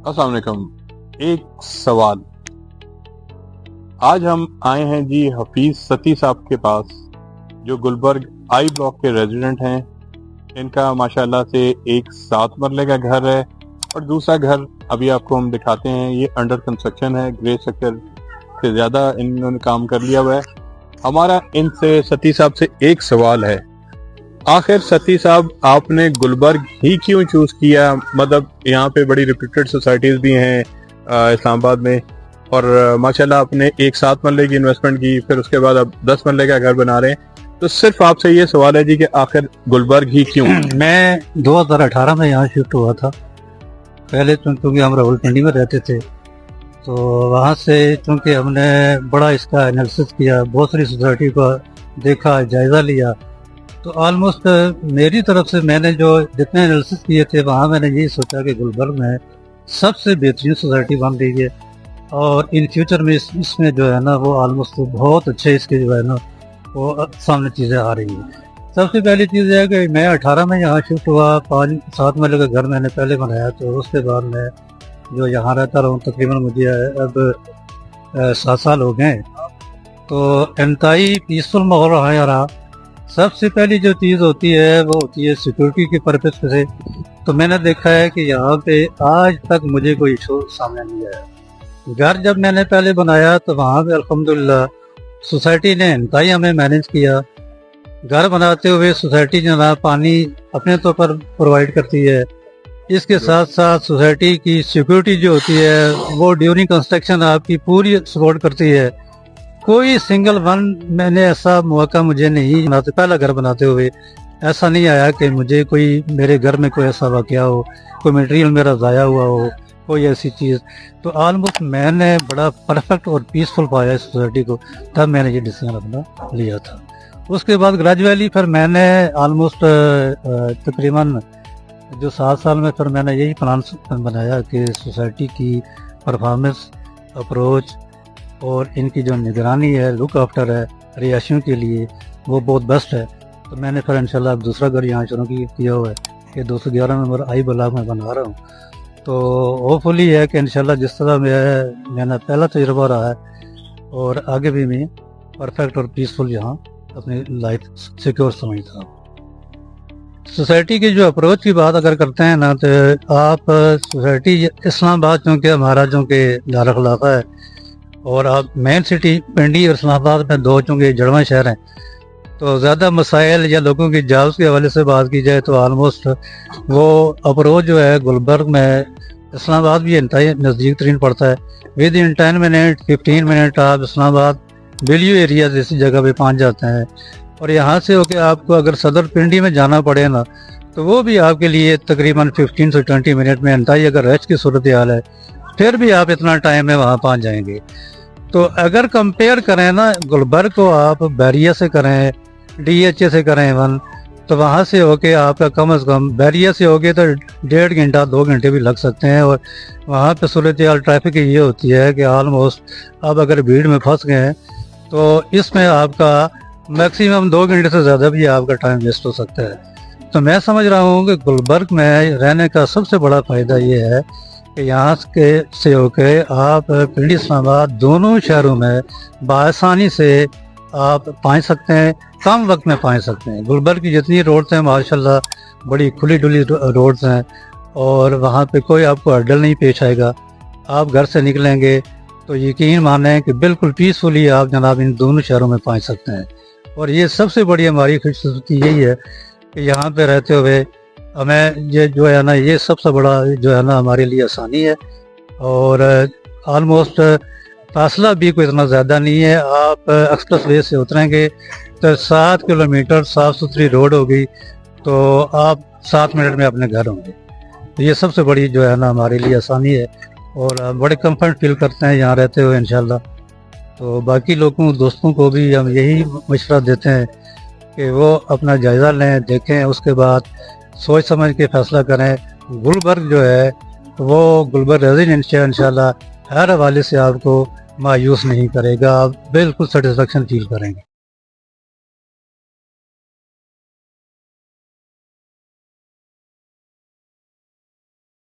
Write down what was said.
अस्सलाम वालेकुम। एक सवाल, आज हम आए हैं जी हफीज सती साहब के पास, जो गुलबर्ग आई ब्लॉक के रेजिडेंट हैं। इनका माशाल्लाह से एक 7 मरले का घर है और दूसरा घर अभी आपको हम दिखाते हैं, ये अंडर कंस्ट्रक्शन है। ग्रे सेक्टर से ज्यादा इन्होंने काम कर लिया हुआ है। हमारा इनसे सती साहब से एक सवाल है, आखिर सती साहब आपने गुलबर्ग ही क्यों चूज किया? मतलब यहाँ पे बड़ी रिप्यूटेड सोसाइटीज भी हैं इस्लामाबाद में, और माशाल्लाह आपने एक 7 मरले की इन्वेस्टमेंट की, फिर उसके बाद अब 10 मरले का घर बना रहे हैं। तो सिर्फ आपसे ये सवाल है जी कि आखिर गुलबर्ग ही क्यों? मैं 2018 में यहाँ शिफ्ट हुआ था। पहले क्योंकि हम रावलपिंडी में रहते थे, तो वहाँ से क्योंकि हमने बड़ा इसका एनालिसिस किया, बहुत सारी सोसाइटी को देखा, जायज़ा लिया, तो ऑलमोस्ट मेरी तरफ से मैंने जो जितने एनालिसिस किए थे वहाँ मैंने यही सोचा कि गुलबर्ग में सबसे बेहतरीन सोसाइटी बन रही है और इन फ्यूचर में इसमें जो है ना वो ऑलमोस्ट बहुत अच्छे इसके जो है ना वो सामने चीज़ें आ रही हैं। सबसे पहली चीज़ है कि मैं 18 में यहाँ शिफ्ट हुआ, 5-7 मरले का घर मैंने पहले बनाया, तो उसके बाद मैं जो यहाँ रहता रहा हूँ तकरीबन मुझे अब 7 साल हो गए। तो इंतहाई पीसफुल माहौल रहा। सबसे पहली जो चीज़ होती है वो होती है सिक्योरिटी के पर्पस से। तो मैंने देखा है कि यहाँ पे आज तक मुझे कोई इशू सामने नहीं आया। घर जब मैंने पहले बनाया तो वहाँ पे अल्हम्दुलिल्लाह सोसाइटी ने इंतहाई हमें मैनेज किया। घर बनाते हुए सोसाइटी जो ना पानी अपने तौर पर प्रोवाइड करती है, इसके साथ साथ सोसाइटी की सिक्योरिटी जो होती है वो ड्यूरिंग कंस्ट्रक्शन आपकी पूरी सपोर्ट करती है। कोई सिंगल वन मैंने ऐसा मौका मुझे नहीं बनाते पहला घर बनाते हुए ऐसा नहीं आया कि मुझे कोई मेरे घर में कोई ऐसा वाकया हो, कोई मटेरियल मेरा ज़ाया हुआ हो, कोई ऐसी चीज़। तो ऑलमोस्ट मैंने बड़ा परफेक्ट और पीसफुल पाया इस सोसाइटी को, तब मैंने ये डिसीजन अपना लिया था। उसके बाद ग्रेजुअली फिर मैंने ऑलमोस्ट तकरीबन जो 7 साल में फिर मैंने यही प्लान बनाया कि सोसाइटी की परफॉर्मेंस, अप्रोच और इनकी जो निगरानी है, लुक आफ्टर है रिहायशियों के लिए, वो बहुत बेस्ट है। तो मैंने फिर इंशाल्लाह अब दूसरा घर यहाँ शुरू किया हुआ है कि 211 नंबर आई ब्लॉक में बना रहा हूँ। तो होपफुली है कि इंशाल्लाह जिस तरह मेरा पहला तजुर्बा रहा है और आगे भी मैं परफेक्ट और पीसफुल यहाँ अपनी लाइफ सिक्योर समझता हूँ। सोसाइटी की जो अप्रोच की बात अगर करते हैं ना, तो आप सोसाइटी इस्लामाबाद चूँकि हमारा चूँकि दारुल-खिलाफा है और आप मेन सिटी पिंडी और इस्लामाबाद में दो चूँकि जड़वा शहर हैं, तो ज़्यादा मसाइल या लोगों की जॉब्स के हवाले से बात की जाए तो ऑलमोस्ट वो अप्रोच जो है गुलबर्ग में, इस्लामाबाद भी इंतहाई नज़दीक तरीन पड़ता है। विद इन 10 मिनट 15 मिनट आप इस्लामाबाद बिलियो एरिया जैसी जगह पे पहुँच जाते हैं। और यहाँ से होकर आपको अगर सदर पिंडी में जाना पड़े ना, तो वो भी आपके लिए तकरीबन 15 से 20 मिनट में, इंतहाई अगर रश की सूरत हाल है फिर भी आप इतना टाइम में वहाँ पहुँच जाएंगे। तो अगर कंपेयर करें ना गुलबर्ग को, आप बैरिया से करें, DHA से करें वन, तो वहाँ से होके आपका कम से कम बैरिया से होके तो 1.5 घंटा 2 घंटे भी लग सकते हैं। और वहाँ पे सूरत हाल ट्रैफिक की ये होती है कि ऑलमोस्ट आप अगर भीड़ में फंस गए हैं तो इसमें आपका मैक्सिमम 2 घंटे से ज़्यादा भी आपका टाइम वेस्ट हो सकता है। तो मैं समझ रहा हूँ कि गुलबर्ग में रहने का सबसे बड़ा फ़ायदा ये है कि यहाँ के से होके आप पिंडी इस्लामाबाद दोनों शहरों में बआसानी से आप पहुँच सकते हैं, कम वक्त में पहुँच सकते हैं। गुलबर्ग की जितनी रोड्स हैं माशाल्लाह बड़ी खुली डुली रोड्स हैं और वहाँ पे कोई आपको हर्डल नहीं पेश आएगा। आप घर से निकलेंगे तो यकीन मानें कि बिल्कुल पीसफुली आप जनाब इन दोनों शहरों में पहुँच सकते हैं। और ये सबसे बड़ी हमारी खुशनसीबी यही है कि यहाँ पे रहते हुए हमें ये जो है ना, ये सबसे बड़ा जो है ना हमारे लिए आसानी है। और ऑलमोस्ट फासला भी कोई इतना ज़्यादा नहीं है। आप एक्सप्रेस वे से उतरेंगे तो 7 किलोमीटर साफ़ सुथरी रोड होगी, तो आप 7 मिनट में अपने घर होंगे। तो ये सबसे बड़ी जो है ना हमारे लिए आसानी है और बड़े कंफर्ट फील करते हैं यहाँ रहते हुए इंशाल्लाह। तो बाकी लोगों दोस्तों को भी हम यही मशवरा देते हैं कि वो अपना जायज़ा लें, देखें, उसके बाद सोच समझ के फैसला करें। गुलबर्ग जो है वो गुलबर्ग रेजिडेंशियल इंशाल्लाह हर हवाले से आपको मायूस नहीं करेगा, आप बिल्कुल सेटिस्फेक्शन फील करेंगे।